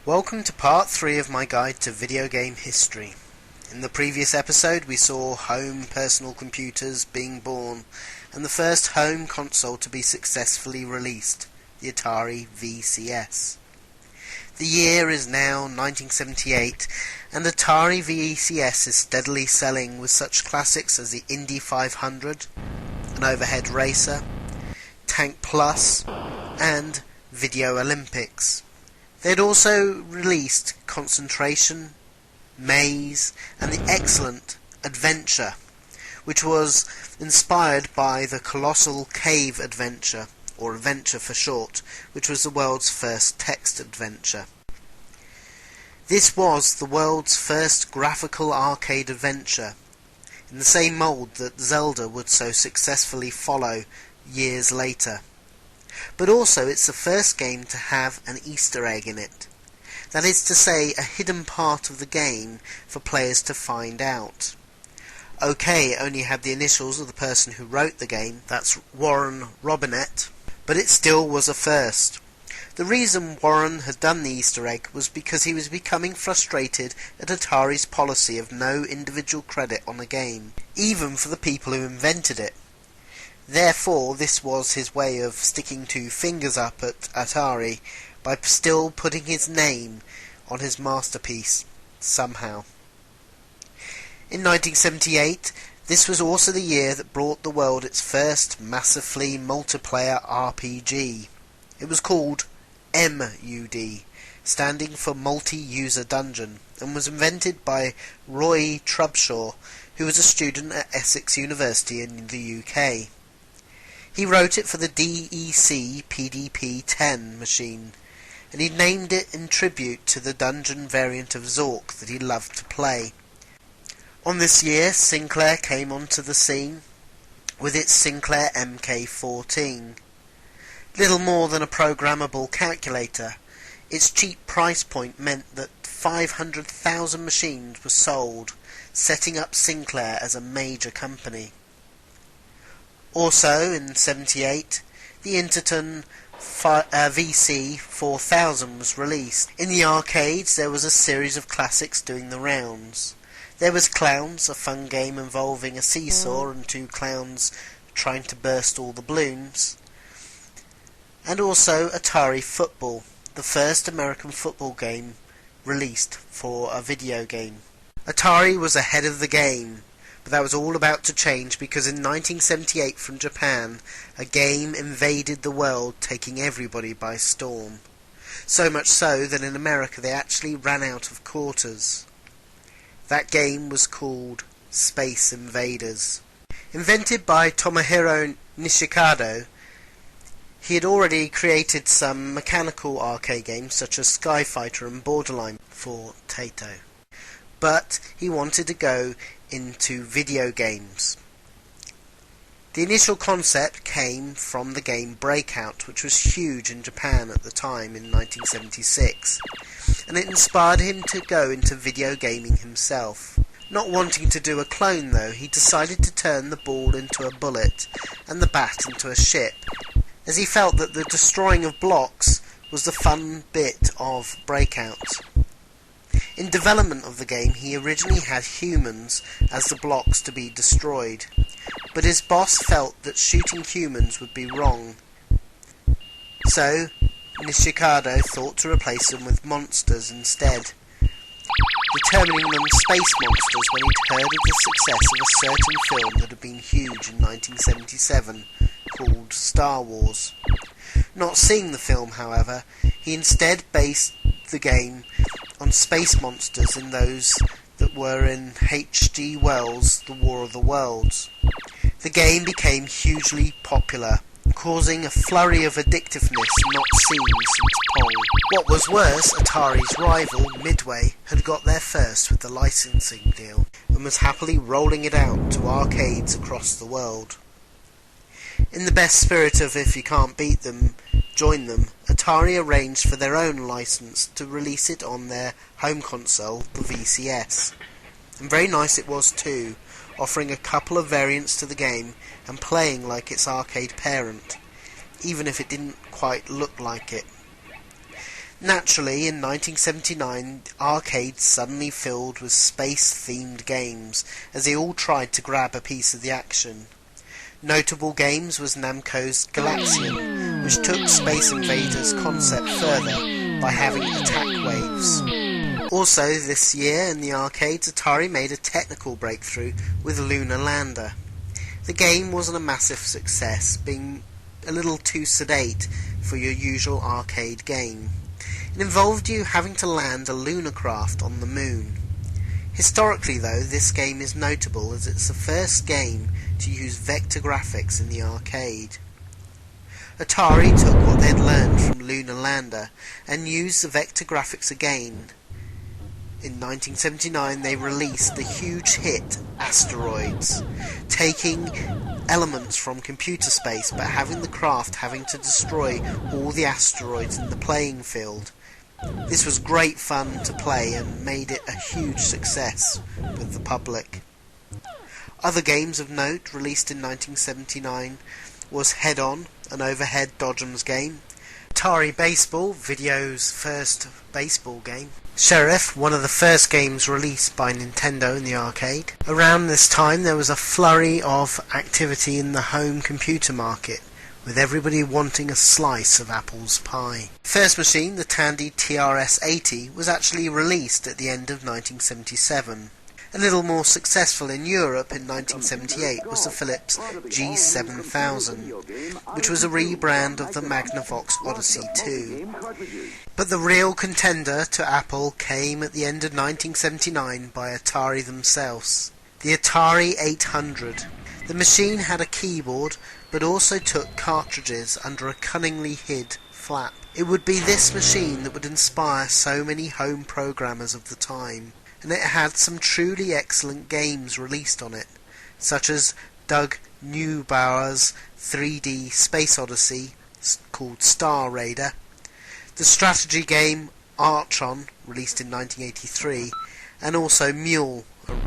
Welcome to part 3 of my guide to video game history. In the previous episode we saw home personal computers being born and the first home console to be successfully released, the Atari VCS. The year is now 1978 and Atari VCS is steadily selling with such classics as the Indy 500, an overhead racer, Tank Plus and Video Olympics. They had also released Concentration, Maze, and the excellent Adventure, which was inspired by the colossal Cave Adventure, or Adventure for short, which was the world's first text adventure. This was the world's first graphical arcade adventure, in the same mould that Zelda would so successfully follow years later. But also it's the first game to have an Easter egg in it. That is to say, a hidden part of the game for players to find out. OK, it only had the initials of the person who wrote the game, that's Warren Robinett, but it still was a first. The reason Warren had done the Easter egg was because he was becoming frustrated at Atari's policy of no individual credit on a game, even for the people who invented it. Therefore, this was his way of sticking two fingers up at Atari by still putting his name on his masterpiece, somehow. In 1978, this was also the year that brought the world its first massively multiplayer RPG. It was called MUD, standing for Multi-User Dungeon, and was invented by Roy Trubshaw, who was a student at Essex University in the UK. He wrote it for the DEC PDP-10 machine, and he named it in tribute to the dungeon variant of Zork that he loved to play. On this year, Sinclair came onto the scene with its Sinclair MK14. Little more than a programmable calculator, its cheap price point meant that 500,000 machines were sold, setting up Sinclair as a major company. Also, in 78, the Interton VC4000 was released. In the arcades, there was a series of classics doing the rounds. There was Clowns, a fun game involving a seesaw and two clowns trying to burst all the balloons. And also Atari Football, the first American football game released for a video game. Atari was ahead of the game. But that was all about to change because in 1978 from Japan, a game invaded the world, taking everybody by storm. So much so that in America they actually ran out of quarters. That game was called Space Invaders. Invented by Tomohiro Nishikado, he had already created some mechanical arcade games such as Skyfighter and Borderline for Taito. But he wanted to go into video games. The initial concept came from the game Breakout, which was huge in Japan at the time in 1976, and it inspired him to go into video gaming himself. Not wanting to do a clone though, he decided to turn the ball into a bullet and the bat into a ship, as he felt that the destroying of blocks was the fun bit of Breakout. In development of the game, he originally had humans as the blocks to be destroyed, but his boss felt that shooting humans would be wrong. So, Nishikado thought to replace them with monsters instead, determining them space monsters when he'd heard of the success of a certain film that had been huge in 1977, called Star Wars. Not seeing the film, however, he instead based the game on space monsters in those that were in H.G. Wells' The War of the Worlds. The game became hugely popular, causing a flurry of addictiveness not seen since Pong. What was worse, Atari's rival, Midway, had got there first with the licensing deal, and was happily rolling it out to arcades across the world. In the best spirit of if you can't beat them, join them, Atari arranged for their own license to release it on their home console, the VCS. And very nice it was too, offering a couple of variants to the game and playing like its arcade parent, even if it didn't quite look like it. Naturally, in 1979, arcades suddenly filled with space-themed games, as they all tried to grab a piece of the action. Notable games was Namco's Galaxian, which took Space Invaders concept further by having attack waves. Also this year in the arcades, Atari made a technical breakthrough with Lunar Lander. The game wasn't a massive success, being a little too sedate for your usual arcade game. It involved you having to land a lunar craft on the moon. Historically though, this game is notable as it's the first game to use vector graphics in the arcade. Atari took what they'd learned from Lunar Lander and used the vector graphics again. In 1979 they released the huge hit Asteroids, taking elements from computer space but having the craft having to destroy all the asteroids in the playing field. This was great fun to play and made it a huge success with the public. Other games of note released in 1979 was Head On, an overhead dodgems game, Atari Baseball, video's first baseball game, Sheriff, one of the first games released by Nintendo in the arcade. Around this time there was a flurry of activity in the home computer market, with everybody wanting a slice of Apple's pie. First machine, the Tandy TRS-80, was actually released at the end of 1977. A little more successful in Europe in 1978 was the Philips G7000, which was a rebrand of the Magnavox Odyssey 2. But the real contender to Apple came at the end of 1979 by Atari themselves, the Atari 800. The machine had a keyboard, but also took cartridges under a cunningly hid flap. It would be this machine that would inspire so many home programmers of the time, and it had some truly excellent games released on it, such as Doug Neubauer's 3D Space Odyssey called Star Raider, the strategy game Archon, released in 1983, and also Mule,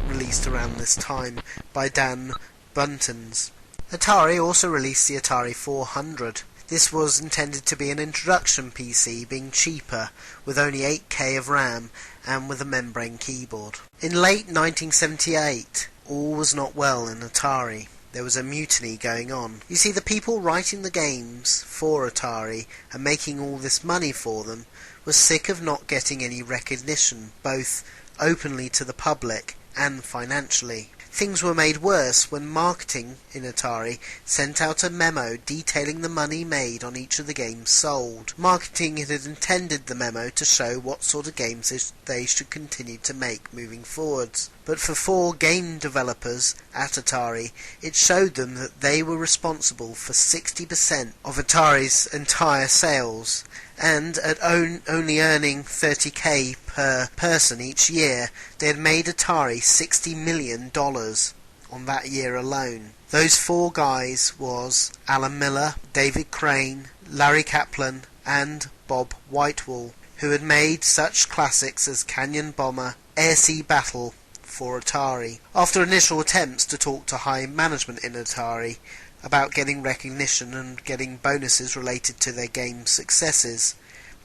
released around this time by Dan Buntons. Atari also released the Atari 400. This was intended to be an introduction PC, being cheaper, with only 8K of RAM and with a membrane keyboard. In late 1978, all was not well in Atari. There was a mutiny going on. You see, the people writing the games for Atari and making all this money for them were sick of not getting any recognition, both openly to the public and financially. Things were made worse when marketing in Atari sent out a memo detailing the money made on each of the games sold. Marketing had intended the memo to show what sort of games they should continue to make moving forwards. But for 4 game developers at Atari, it showed them that they were responsible for 60% of Atari's entire sales, and at only earning 30k per person each year, they had made Atari $60 million on that year alone. Those 4 guys was Alan Miller, David Crane, Larry Kaplan and Bob Whitewall, who had made such classics as Canyon Bomber, Air-Sea Battle for Atari. After initial attempts to talk to high management in Atari about getting recognition and getting bonuses related to their game successes,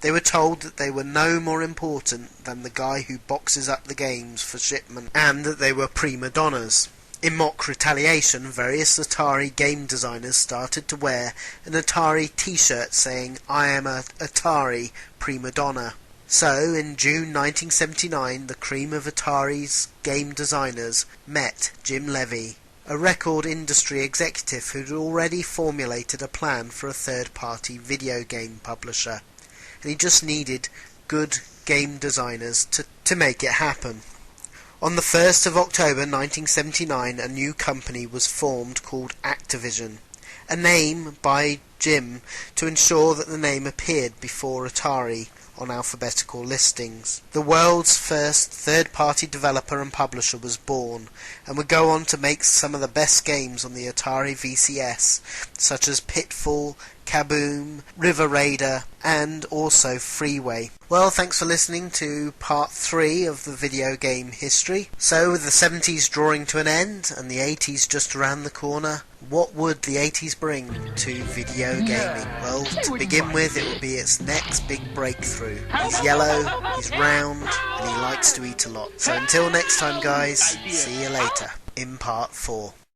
they were told that they were no more important than the guy who boxes up the games for shipment, and that they were prima donnas. In mock retaliation, various Atari game designers started to wear an Atari t-shirt saying, "I am a Atari prima donna." So, in June 1979, the cream of Atari's game designers met Jim Levy, a record industry executive who'd already formulated a plan for a third-party video game publisher, and he just needed good game designers to make it happen. On the 1st of October 1979, a new company was formed called Activision, a name by Jim to ensure that the name appeared before Atari on alphabetical listings. The world's first third-party developer and publisher was born, and would go on to make some of the best games on the Atari VCS, such as Pitfall, Kaboom, River Raider, and also Freeway. Well, thanks for listening to part 3 of the video game history. So, with the 70s drawing to an end, and the 80s just around the corner, What would the 80s bring to video gaming? Well, to begin with, it would be its next big breakthrough. He's yellow, he's round, and he likes to eat a lot. So until next time, guys, see you later in part 4.